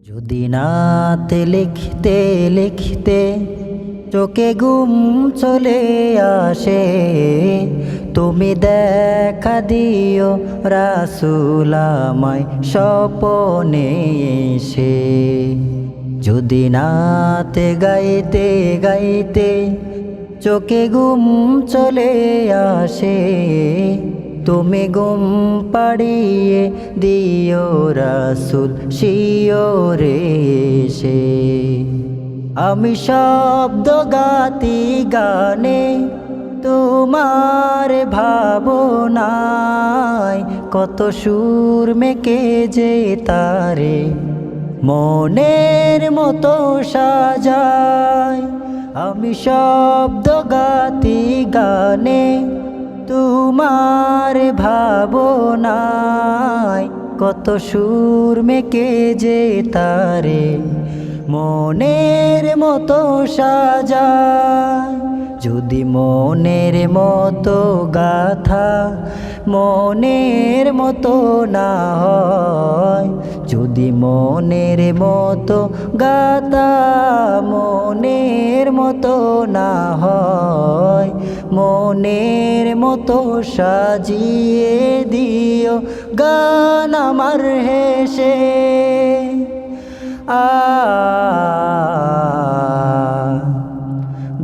যদি নাতে লিখতে লিখতে চোখে ঘুম চলে আসে, তুমি দেখা দিও রাসূল আমায় স্বপনে এসে। যদি নাতে গাইতে গাইতে চোখে ঘুম চলে আসে, তুমি ঘুম পাড়িয়ে দিও রাসূল শিওরে এসে। আমি শব্দ গাতি গানে তোমার ভাবনায়, কত সুর মেকে যে তারে মনের মতো সাজায়। আমি শব্দ গাতি গানে তোমার ভাবনায়, কত সুর মেকে যে তারে মনের মতো সাজায়। যদি মনের মতো গাথা মনের মতো না হয়, যদি মনের মতো গাথা মনের মতো না হয়, মনের মতো সাজিয়ে দিও গান আমার হেসে।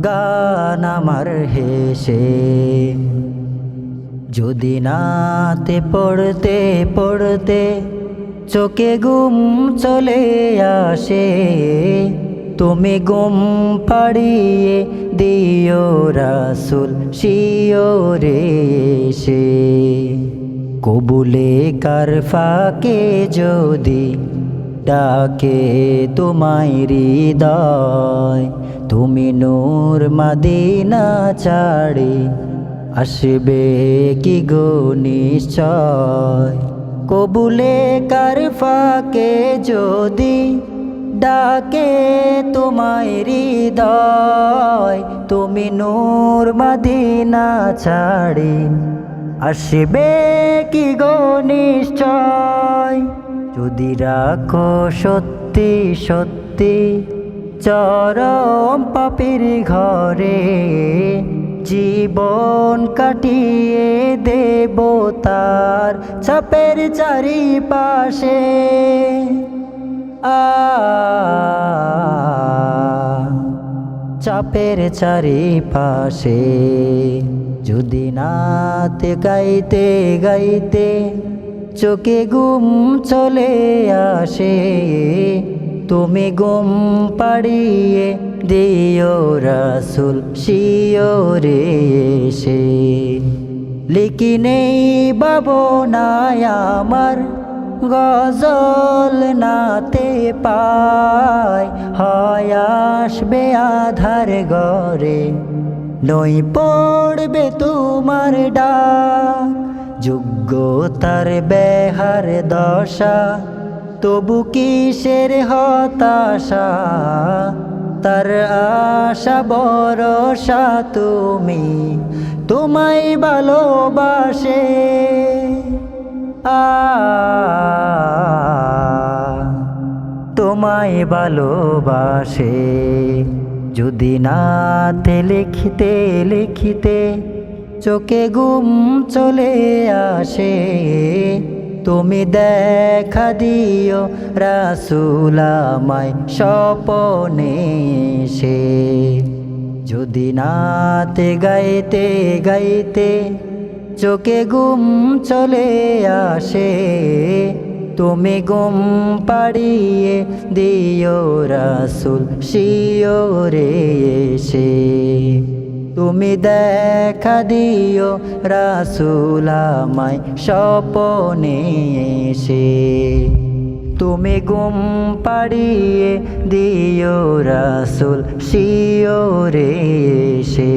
গান আমার হেসে। যদি নাতে পড়তে পড়তে চোখে ঘুম চলে আসে, তুমি ঘুম পাড়িয়ে দিও রাসূল শিওরে এসে। কবুলে কার ফাঁকে যদি ডাকে তোমায় হৃদয়, তুমি নূর মদিনা ছাড়ি আসবে কি গো নিশ্চয়। কবুলে কার ফাঁকে যদি ডাকে তোমায় হৃদয়, তুমি নূর মদিনা ছাড়ি আসবে কি গো নিশ্চয়। যদি রাখো সত্যি সত্যি চরম পাপীর ঘরে, জীবন কাটিয়ে দেব তার চাপের চারিপাশে। চাপের চারিপাশে। যদি নাতে গাইতে গাইতে চোখে ঘুম চলে আসে, তুমি ঘুম পাড়িয়ে দিও রাসূল শিওরে এসে। লিখি নেই ভাবনায় আমার গজল নাতে পায়, হয় আসবে আধার ঘরে নই পড়বে তোমার ডাক। যোগ্যতার বেহার দশা তবু কিসের হতাশা, তার আশা ভরসা তুমি তোমায় ভালোবাসে। তোমায় ভালোবাসে। যদি নাতে লিখতে লিখতে চোখে ঘুম চলে আসে, তুমি দেখা দিও রাসূল আমায় স্বপনে এসে। যদি নাতে গাইতে গাইতে চোখে ঘুম চলে আসে, তুমি ঘুম পাড়িয়ে দিও রাসূল শিওরে এসে। তুমি দেখা দিও রাসূল আমায় স্বপনে এসে। তুমি ঘুম পাড়িয়ে দিও রাসূল শিওরে এসে।